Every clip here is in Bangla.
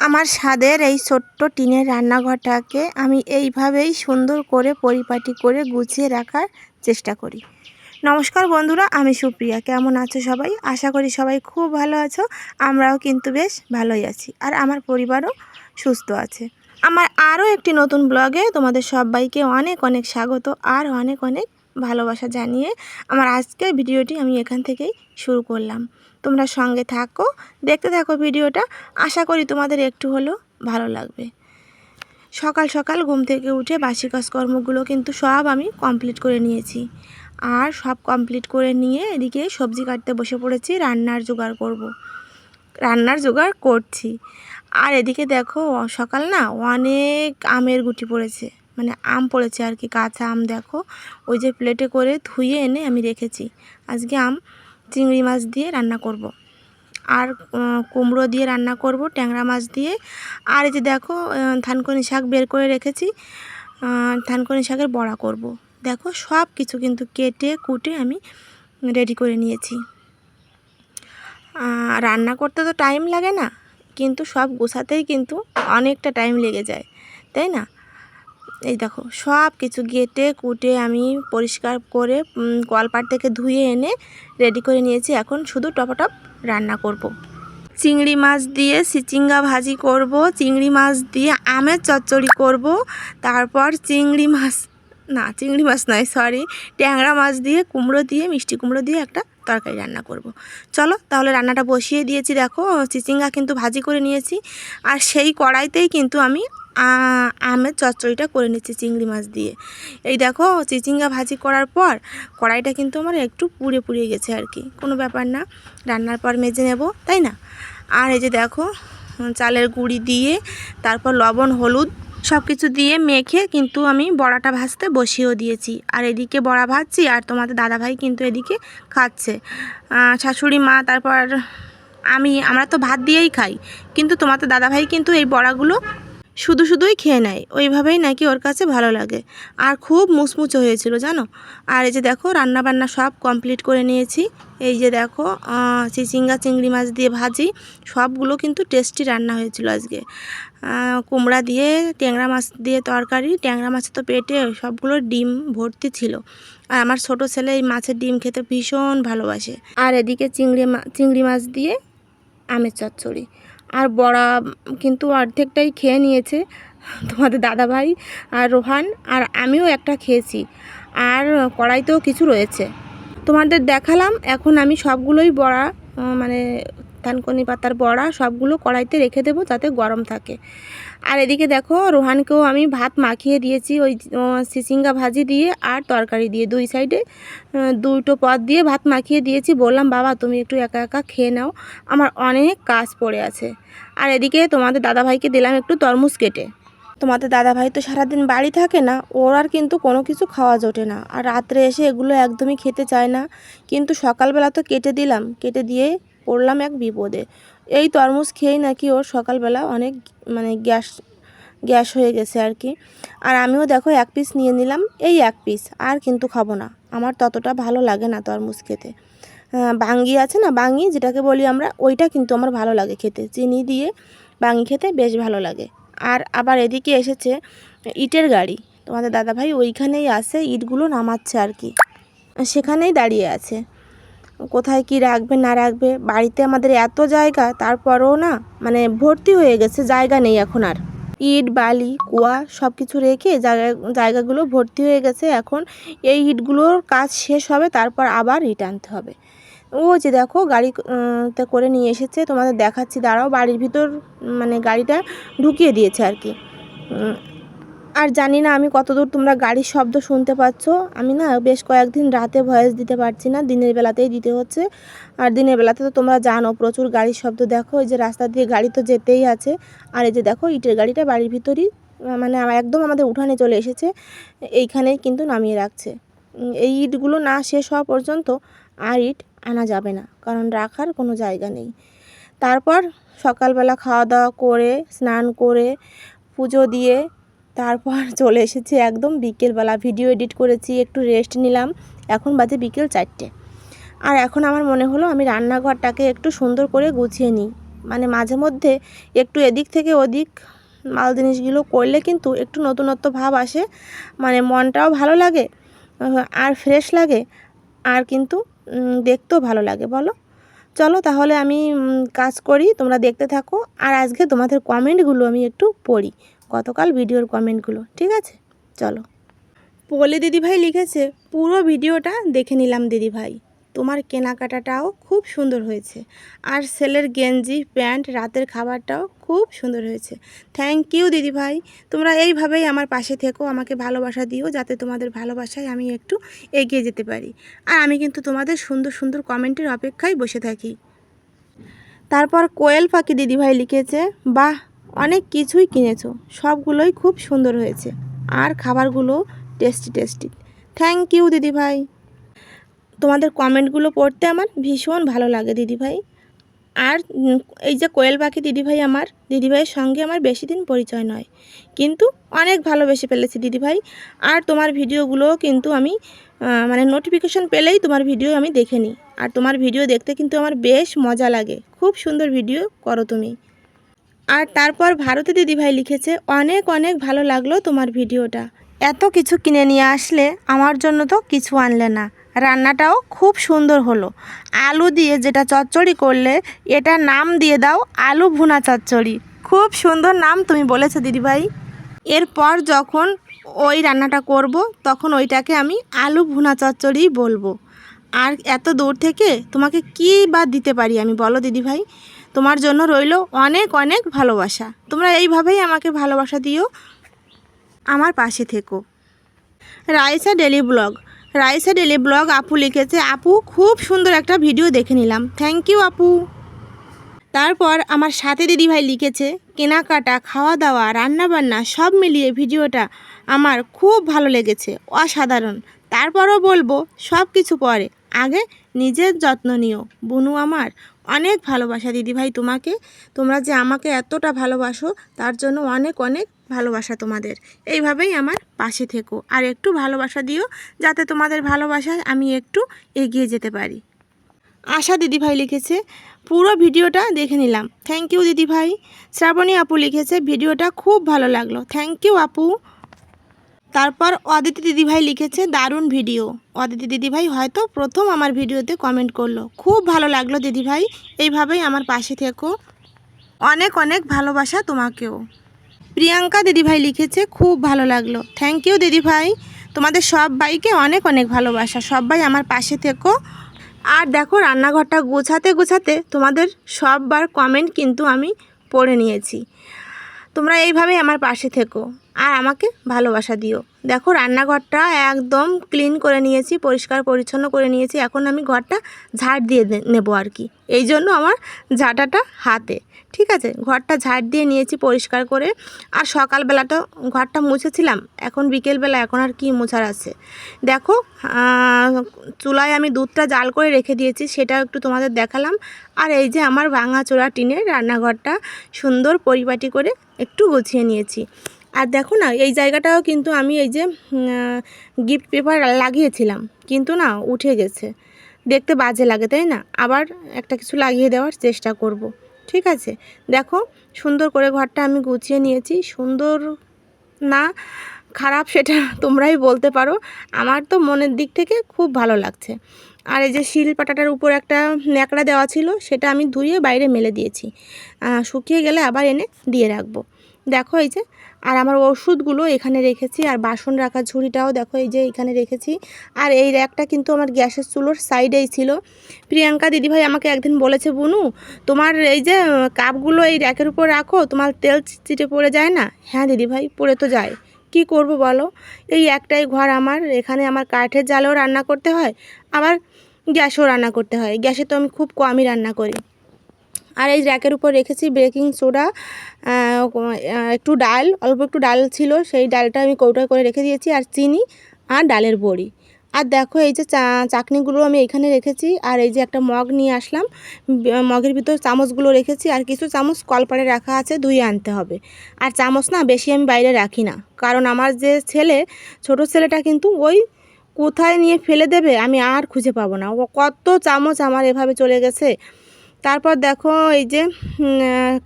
আমার স্বাদের এই ছোট্ট টিনের রান্নাঘরটাকে আমি এইভাবেই সুন্দর করে পরিপাটি করে গুছিয়ে রাখার চেষ্টা করি। নমস্কার বন্ধুরা, আমি সুপ্রিয়া। কেমন আছো সবাই? আশা করি সবাই খুব ভালো আছো। আমরাও কিন্তু বেশ ভালোই আছি, আর আমার পরিবারও সুস্থ আছে। আমার আরও একটি নতুন ব্লগে তোমাদের সবাইকে অনেক অনেক স্বাগত আর অনেক অনেক ভালোবাসা জানিয়ে আমার আজকের ভিডিওটি আমি এখান থেকেই শুরু করলাম। তোমরা সঙ্গে থাকো, দেখতে থাকো ভিডিওটা। আশা করি তোমাদের একটু হলেও ভালো লাগবে। সকাল সকাল ঘুম থেকে উঠে বাসি কাজকর্মগুলো কিন্তু সব আমি কমপ্লিট করে নিয়েছি, আর সব কমপ্লিট করে নিয়ে এদিকে সবজি কাটতে বসে পড়েছি। রান্নার জোগাড় করছি। আর এদিকে দেখো, সকাল না অনেক আমের গুটি পড়েছে, মানে আম পড়েছে আর কি, কাঁচা আম। দেখো ওই যে প্লেটে করে ধুয়ে এনে আমি রেখেছি। আজকে আম চিংড়ি মাছ দিয়ে রান্না করব, আর কুমড়ো দিয়ে রান্না করব, ট্যাংরা মাছ দিয়ে। আর এই যে দেখো, থানকুনি শাক বের করে রেখেছি, থানকুনি শাকের বড়া করব। দেখো সব কিছু কিন্তু কেটে কুটে আমি রেডি করে নিয়েছি। রান্না করতে তো টাইম লাগে না, কিন্তু সব গোছাতেই কিন্তু অনেকটা টাইম লেগে যায়, তাই না? এই দেখো সব কিছু কেটে কুটে আমি পরিষ্কার করে কলপাট থেকে ধুয়ে এনে রেডি করে নিয়েছি। এখন শুধু টপটপ রান্না করব। চিংড়ি মাছ দিয়ে চিচিঙ্গা ভাজি করব, চিংড়ি মাছ দিয়ে আমের চচ্চড়ি করব, তারপর চিংড়ি মাছ নয়, ট্যাংরা মাছ দিয়ে কুমড়ো দিয়ে মিষ্টি কুমড়ো দিয়ে একটা তরকারি রান্না করব। চলো তাহলে রান্নাটা বসিয়ে দিয়েছি। দেখো চিচিঙ্গা কিন্তু ভাজি করে নিয়েছি, আর সেই কড়াইতেই কিন্তু আমি আমের চচ্চড়িটা করে নিচ্ছি চিংড়ি মাছ দিয়ে। এই দেখো চিচিঙ্গা ভাজি করার পর কড়াইটা কিন্তু আমার একটু পুড়ে গেছে আর কি, কোনো ব্যাপার না, রান্নার পর মেজে নেব, তাই না? আর এই যে দেখো চালের গুঁড়ি দিয়ে তারপর লবণ হলুদ সব কিছু দিয়ে মেখে কিন্তু আমি বড়াটা ভাজতে বসিয়েও দিয়েছি। আর এদিকে বড়া ভাজছি, আর তোমাদের দাদাভাই কিন্তু এদিকে খাচ্ছে, শাশুড়ি মা, তারপর আমরা তো ভাত দিয়েই খাই, কিন্তু তোমাদের দাদাভাই কিন্তু এই বড়াগুলো শুধুই খেয়ে নেয়, ওইভাবেই নাকি ওর কাছে ভালো লাগে। আর খুব মুচমুচে হয়েছিল জানো। আর এই যে দেখো রান্নাবান্না সব কমপ্লিট করে নিয়েছি। এই যে দেখো চিচিঙ্গা চিংড়ি মাছ দিয়ে ভাজি, সবগুলো কিন্তু টেস্টি রান্না হয়েছিল আজকে। কুমড়া দিয়ে ট্যাংরা মাছ দিয়ে তরকারি, ট্যাংরা মাছ তো পেটে সবগুলো ডিম ভর্তি ছিল, আর আমার ছোট ছেলে এই মাছের ডিম খেতে ভীষণ ভালোবাসে। আর এদিকে চিংড়ি মাছ দিয়ে আমের চচ্চড়ি, আর বড়া কিন্তু অর্ধেকটাই খেয়ে নিয়েছে তোমাদের দাদাভাই আর রোহান, আর আমিও একটা খেয়েছি, আর কড়াইতেও কিছু রয়েছে, তোমাদের দেখালাম। এখন আমি সবগুলোই বড়া, মানে থানকুনি পাতার বড়া সবগুলো কড়াইতে রেখে দেবো যাতে গরম থাকে। আর এদিকে দেখো রোহানকেও আমি ভাত মাখিয়ে দিয়েছি ওই চিচিঙ্গা ভাজি দিয়ে আর তরকারি দিয়ে, দুই সাইডে দুটো পদ দিয়ে ভাত মাখিয়ে দিয়েছি। বললাম বাবা তুমি একটু একা একা খেয়ে নাও, আমার অনেক কাজ পড়ে আছে। আর এদিকে তোমাদের দাদাভাইকে দিলাম একটু তরমুজ কেটে। তোমাদের দাদাভাই তো সারাদিন বাড়ি থাকে না, ওর আর কিন্তু কোনো কিছু খাওয়া জোটে না, আর রাত্রে এসে এগুলো একদমই খেতে চায় না। কিন্তু সকালবেলা তো কেটে দিলাম, কেটে দিয়ে পড়লাম এক বিপদে। এই তরমুজ খেয়েই নাকি ওর সকালবেলা অনেক মানে গ্যাস হয়ে গেছে আর কি। আর আমিও দেখো এক পিস নিয়ে নিলাম, এই এক পিস, আর কিন্তু খাবো না, আমার ততটা ভালো লাগে না তরমুজ খেতে। বাঙ্গি আছে না, বাঙ্গি যেটাকে বলি আমরা, ওইটা কিন্তু আমার ভালো লাগে খেতে, চিনি দিয়ে বাঙ্গি খেতে বেশ ভালো লাগে। আর আবার এদিকে এসেছে ইটের গাড়ি, তোমাদের দাদাভাই ওইখানেই আছে, ইটগুলো নামাচ্ছে আর কি, সেখানেই দাঁড়িয়ে আছে। কোথায় কি রাখবে না রাখবে, বাড়িতে আমাদের এত জায়গা, তারপরেও না মানে ভর্তি হয়ে গেছে, জায়গা নেই এখন আর। ইট বালি কুয়া সব কিছু রেখে জায়গাগুলো ভর্তি হয়ে গেছে। এখন এই ইটগুলোর কাজ শেষ হবে, তারপর আবার ইট আনতে হবে। ও যে দেখো গাড়িতে করে নিয়ে এসেছে, তোমাদের দেখাচ্ছি দাঁড়াও। বাড়ির ভিতর মানে গাড়িটা ঢুকিয়ে দিয়েছে আর কি। আর জানি না আমি কতদূর তোমরা গাড়ির শব্দ শুনতে পাচ্ছ। আমি না বেশ কয়েকদিন রাতে ভয়েস দিতে পারছি না, দিনের বেলাতেই দিতে হচ্ছে। আর দিনের বেলাতে তো তোমরা জানো প্রচুর গাড়ির শব্দ। দেখো এই যে রাস্তা দিয়ে গাড়ি তো যেতেই আছে, আর এই যে দেখো ইটের গাড়িটা বাড়ির ভিতরই, মানে একদম আমাদের উঠানে চলে এসেছে, এইখানেই কিন্তু নামিয়ে রাখছে। এই ইটগুলো না শেষ হওয়া পর্যন্ত আর ইট আনা যাবে না, কারণ রাখার কোনো জায়গা নেই। তারপর সকালবেলা খাওয়া দাওয়া করে স্নান করে পুজো দিয়ে তারপর চলে এসেছি একদম বিকেলবেলা। ভিডিও এডিট করেছি, একটু রেস্ট নিলাম, এখন বাজে বিকেল 4টে। আর এখন আমার মনে হলো আমি রান্নাঘরটাকে একটু সুন্দর করে গুছিয়ে নিই। মানে মাঝে মধ্যে একটু এদিক থেকে ওদিক মাল জিনিসগুলো করলে কিন্তু একটু নতুনত্ব ভাব আসে, মানে মনটাও ভালো লাগে আর ফ্রেশ লাগে, আর কিন্তু দেখতেও ভালো লাগে বলো। চলো তাহলে আমি কাজ করি, তোমরা দেখতে থাকো। আর আজকে তোমাদের কমেন্টগুলো আমি একটু পড়ি, গতকাল ভিডিওর কমেন্টগুলো, ঠিক আছে? চলো। পলি দিদিভাই লিখেছে, পুরো ভিডিওটা দেখে নিলাম দিদিভাই, তোমার কেনাকাটাটাও খুব সুন্দর হয়েছে, আর ছেলের গেঞ্জি প্যান্ট রাতের খাবারটাও খুব সুন্দর হয়েছে। থ্যাংক ইউ দিদিভাই, তোমরা এইভাবেই আমার পাশে থেকো, আমাকে ভালোবাসা দিও, যাতে তোমাদের ভালোবাসায় আমি একটু এগিয়ে যেতে পারি। আর আমি কিন্তু তোমাদের সুন্দর সুন্দর কমেন্টের অপেক্ষায় বসে থাকি। তারপর কোয়েল পাখি দিদিভাই লিখেছে, বাহ অনেক কিছুই কিনেছো, সবগুলোই খুব সুন্দর হয়েছে, আর খাবারগুলো টেস্টি টেস্টি। থ্যাংক ইউ দিদিভাই, তোমাদের কমেন্টগুলো পড়তে আমার ভীষণ ভালো লাগে দিদিভাই। আর এই যে কোয়েল পাখি দিদিভাই, আমার দিদিভাইয়ের সঙ্গে আমার বেশি দিন পরিচয় নয়, কিন্তু অনেক ভালোবেসে ফেলেছি দিদিভাই। আর তোমার ভিডিওগুলোও কিন্তু আমি মানে নোটিফিকেশন পেলেই তোমার ভিডিও আমি দেখে নিই, আর তোমার ভিডিও দেখতে কিন্তু আমার বেশ মজা লাগে, খুব সুন্দর ভিডিও করো তুমি। আর তারপর ভারতী দিদিভাই লিখেছে, অনেক অনেক ভালো লাগলো তোমার ভিডিওটা, এত কিছু কিনে নিয়ে আসলে আমার জন্য তো কিছু আনলে না, রান্নাটাও খুব সুন্দর হলো, আলু দিয়ে যেটা চচ্চড়ি করলে এটা নাম দিয়ে দাও আলু ভুনা চচ্চড়ি, খুব সুন্দর নাম তুমি বলেছো দিদিভাই। এরপর যখন ওই রান্নাটা করব তখন ওইটাকে আমি আলু ভুনা চচ্চড়ি বলবো। আর এত দূর থেকে তোমাকে কী বা দিতে পারি আমি, বলো দিদিভাই? তোমার জন্য রইল অনেক অনেক ভালোবাসা, তোমরা এইভাবেই আমাকে ভালোবাসা দিও, আমার পাশে থেকো। রাইসা ডেলি ব্লগ আপু লিখেছে, আপু খুব সুন্দর একটা ভিডিও দেখে নিলাম, থ্যাংক ইউ আপু। তারপর আমার সাথে দিদিভাই লিখেছে, কেনাকাটা খাওয়া দাওয়া রান্নাবান্না সব মিলিয়ে ভিডিওটা আমার খুব ভালো লেগেছে, অসাধারণ। তারপরও বলবো সব কিছু পরে, আগে নিজের যত্ন নিও বুনু আমার। অনেক ভালোবাসা দিদিভাই তোমাকে, তোমরা যে আমাকে এতটা ভালোবাসো তার জন্য অনেক অনেক ভালোবাসা তোমাদের। এইভাবেই আমার পাশে থেকো, আর একটু ভালোবাসা দিও, যাতে তোমাদের ভালোবাসায় আমি একটু এগিয়ে যেতে পারি। আশা দিদিভাই লিখেছে, পুরো ভিডিওটা দেখে নিলাম, থ্যাংক ইউ দিদিভাই। শ্রাবণী আপু লিখেছে, ভিডিওটা খুব ভালো লাগলো, থ্যাংক ইউ আপু। তারপর অদিতি দিদিভাই লিখেছে, দারুণ ভিডিও। অদিতি দিদিভাই হয়তো প্রথম আমার ভিডিওতে কমেন্ট করলো, খুব ভালো লাগলো দিদিভাই, এইভাবেই আমার পাশে থেকো, অনেক অনেক ভালোবাসা তোমাকেও। প্রিয়াঙ্কা দিদিভাই লিখেছে, খুব ভালো লাগলো, থ্যাংক ইউ দিদিভাই, তোমাদের সবাইকে অনেক অনেক ভালোবাসা, সবাই আমার পাশে থেকো। আর দেখো রান্নাঘরটা গোছাতে গোছাতে তোমাদের সববার কমেন্ট কিন্তু আমি পড়ে নিয়েছি, তোমরা এইভাবেই আমার পাশে থেকো আর আমাকে ভালোবাসা দিও। দেখো রান্নাঘরটা একদম ক্লিন করে নিয়েছি, পরিষ্কার পরিচ্ছন্ন করে নিয়েছি, এখন আমি ঘরটা ঝাড় দিয়ে নেব আর কি, এই জন্য আমার ঝাঁটাটা হাতে, ঠিক আছে? ঘরটা ঝাড় দিয়ে নিয়েছি পরিষ্কার করে। আর সকালবেলাটা ঘরটা মুছেছিলাম, এখন বিকেলবেলা, এখন আর কি মোছার আছে। দেখো চুলায় আমি দুধটা জাল করে রেখে দিয়েছি, সেটা একটু তোমাদের দেখালাম। আর এই যে আমার ভাঙাচোরা টিনের রান্নাঘরটা সুন্দর পরিপাটি করে একটু গুছিয়ে নিয়েছি। আর দেখো না এই জায়গাটাও কিন্তু আমি এই যে গিফট পেপার লাগিয়েছিলাম, কিন্তু না উঠে গেছে, দেখতে বাজে লাগে তাই না? আবার একটা কিছু লাগিয়ে দেওয়ার চেষ্টা করব, ঠিক আছে? দেখো সুন্দর করে ঘরটা আমি গুছিয়ে নিয়েছি, সুন্দর না খারাপ সেটা তোমরাই বলতে পারো, আমার তো মনের দিক থেকে খুব ভালো লাগছে। আর এই যে শিল পাটাটার উপর একটা ন্যাকড়া দেওয়া ছিল, সেটা আমি ধুয়ে বাইরে মেলে দিয়েছি, শুকিয়ে গেলে আবার এনে দিয়ে রাখবো। দেখো এই যে, আর আমার ওষুধগুলো এখানে রেখেছি, আর বাসন রাখার ঝুড়িটাও দেখো এই যে এখানে রেখেছি। আর এই র্যাকটা কিন্তু আমার গ্যাসের চুলোর সাইডেই ছিল। প্রিয়াঙ্কা দিদিভাই আমাকে একদিন বলেছে, বুনু তোমার এই যে কাপগুলো এই র্যাকের উপর রাখো, তোমার তেল চিটে পড়ে যায় না? হ্যাঁ দিদিভাই, পড়ে তো যায়, কি করব বলো? এই একটাই ঘর আমার, এখানে আমার কাঠের জালেও রান্না করতে হয়, আবার গ্যাসেও রান্না করতে হয়, গ্যাসে তো আমি খুব কমই রান্না করি। আর এই র্যাকের উপর রেখেছি বেকিং সোডা, একটু ডাল, অল্প একটু ডাল ছিল, সেই ডালটা আমি কৌটা করে রেখে দিয়েছি, আর চিনি আর ডালের বড়ি। আর দেখো এই যে চাকনিগুলো আমি এখানে রেখেছি, আর এই যে একটা মগ নিয়ে আসলাম, মগের ভিতর চামচগুলো রেখেছি, আর কিছু চামচ কলপারে রাখা আছে, ধুয়ে আনতে হবে। আর চামচ না বেশি আমি বাইরে রাখি না, কারণ আমার যে ছেলে, ছোট ছেলেটা কিন্তু ওই কোথায় নিয়ে ফেলে দেবে আমি আর খুঁজে পাবো না, ও কত চামচ আমার এভাবে চলে গেছে, তারপর দেখো এই যে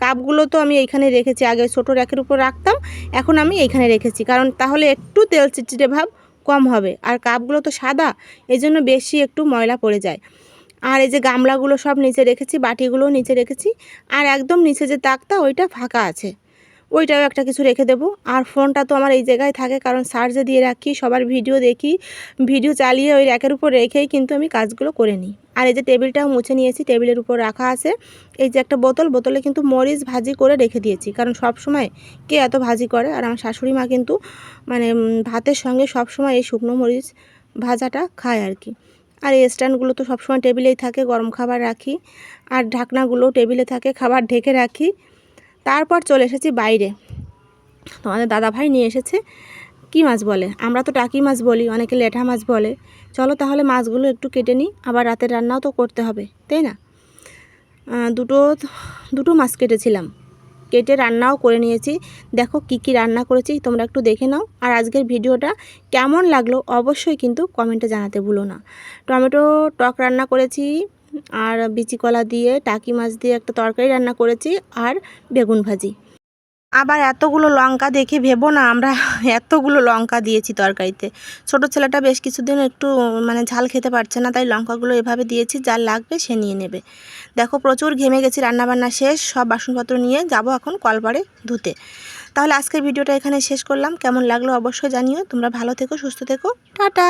কাপগুলো তো আমি এইখানে রেখেছি, আগে ছোটো র্যাকের উপর রাখতাম, এখন আমি এইখানে রেখেছি, কারণ তাহলে একটু তেল চিটচিটে ভাব কম হবে। আর কাপগুলো তো সাদা, এই জন্য বেশি একটু ময়লা পড়ে যায়। আর এই যে গামলাগুলো সব নিচে রেখেছি, বাটিগুলোও নিচে রেখেছি। আর একদম নিচে যে তাকটা ওইটা ফাঁকা আছে, ওইটাও একটা কিছু রেখে দেবো। আর ফোনটা তো আমার এই জায়গায় থাকে, কারণ চার্জে দিয়ে রাখি, সবার ভিডিও দেখি, ভিডিও চালিয়ে ওই র্যাকের উপর রেখেই কিন্তু আমি কাজগুলো করে নিই। আর এই যে টেবিলটাও মুছে নিয়েছি, টেবিলের উপর রাখা আছে এই যে একটা বোতল, বোতলে কিন্তু মরিচ ভাজি করে রেখে দিয়েছি, কারণ সব সময় কে এত ভাজি করে। আর আমার শাশুড়ি মা কিন্তু মানে ভাতের সঙ্গে সব সময় এই শুকনো মরিচ ভাজাটা খায় আর কি। আর এই স্ট্যান্ডগুলো তো সবসময় টেবিলেই থাকে, গরম খাবার রাখি। আর ঢাকনাগুলোও টেবিলে থাকে, খাবার ঢেকে রাখি। তারপর চলে এসেছি বাইরে, তোমাদের দাদাভাই নিয়ে এসেছে কী মাছ বলে, আমরা তো টাকি মাছ বলি, অনেকে ল্যাঠা মাছ বলে। চলো তাহলে মাছগুলো একটু কেটে নিই, আবার রাতের রান্নাও তো করতে হবে, তাই না? দুটো মাছ কেটেছিলাম, কেটে রান্নাও করে নিয়েছি। দেখো কি কি রান্না করেছি তোমরা একটু দেখে নাও। আর আজকের ভিডিওটা কেমন লাগলো অবশ্যই কিন্তু কমেন্টে জানাতে ভুলো না। টমেটো টক রান্না করেছি, আর বিচি কলা দিয়ে টাকি মাছ দিয়ে একটা তরকারি রান্না করেছি, আর বেগুন ভাজি। আবার এতগুলো লঙ্কা দেখে ভেবো না আমরা এতগুলো লঙ্কা দিয়েছি তরকারিতে। ছোটো ছেলেটা বেশ কিছুদিন একটু মানে ঝাল খেতে পারছে না, তাই লঙ্কাগুলো এভাবে দিয়েছি, যার লাগবে সে নিয়ে নেবে। দেখো প্রচুর ঘেমে গেছি, রান্নাবান্না শেষ, সব বাসনপত্র নিয়ে যাব এখন কলপাড়ে ধুতে। তাহলে আজকের ভিডিওটা এখানে শেষ করলাম, কেমন লাগলো অবশ্যই জানিও। তোমরা ভালো থেকো, সুস্থ থেকো, টাটা।